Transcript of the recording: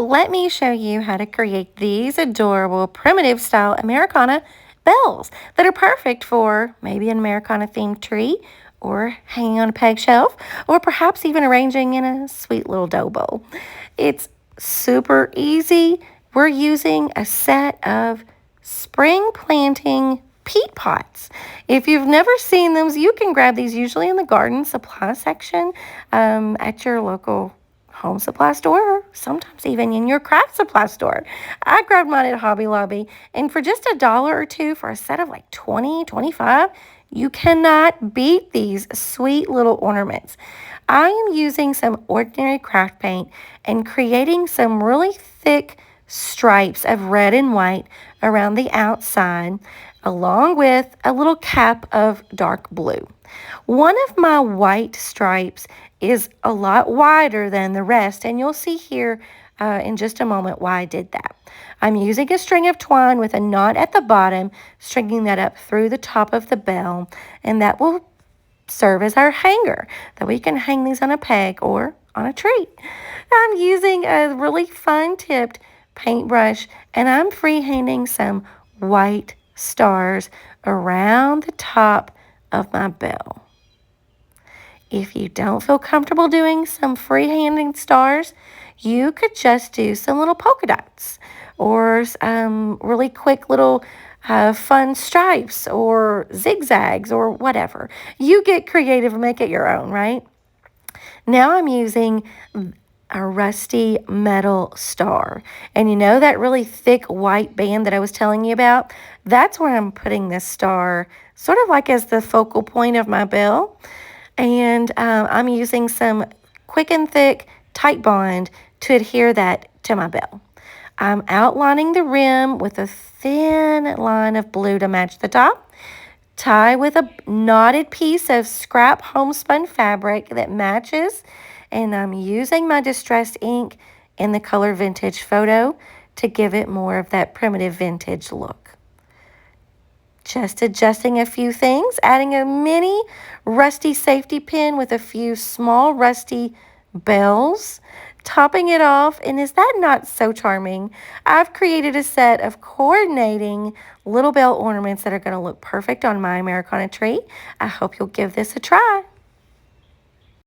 let me show you how to create these adorable primitive style Americana bells that are perfect for maybe an Americana themed tree or hanging on a peg shelf or perhaps even arranging in a sweet little dough bowl. It's super easy. We're using a set of spring planting peat pots. If you've never seen them, you can grab these usually in the garden supply section at your local home supply store, or sometimes even in your craft supply store. I grabbed mine at Hobby Lobby, and for just $1 or $2 for a set of like 20, 25, you cannot beat these sweet little ornaments. I am using some ordinary craft paint and creating some really thick stripes of red and white around the outside, along with a little cap of dark blue. One of my white stripes is a lot wider than the rest, and you'll see here in just a moment why I did that. I'm using a string of twine with a knot at the bottom, stringing that up through the top of the bell, and that will serve as our hanger, that we can hang these on a peg or on a tree. I'm using a really fun tipped paintbrush, and I'm freehanding some white stars around the top of my bell. If you don't feel comfortable doing some freehanding stars, you could just do some little polka dots or really quick little fun stripes or zigzags or whatever. You get creative and make it your own, right? Now I'm using a rusty metal star. And you know that really thick white band that I was telling you about? That's where I'm putting this star, sort of like as the focal point of my bell. And I'm using some quick and thick tight bond to adhere that to my bell. I'm outlining the rim with a thin line of blue to match the top. Tie with a knotted piece of scrap homespun fabric that matches. And I'm using my distressed ink in the color Vintage Photo to give it more of that primitive vintage look. Just adjusting a few things, adding a mini rusty safety pin with a few small rusty bells, topping it off. And is that not so charming? I've created a set of coordinating little bell ornaments that are going to look perfect on my Americana tree. I hope you'll give this a try.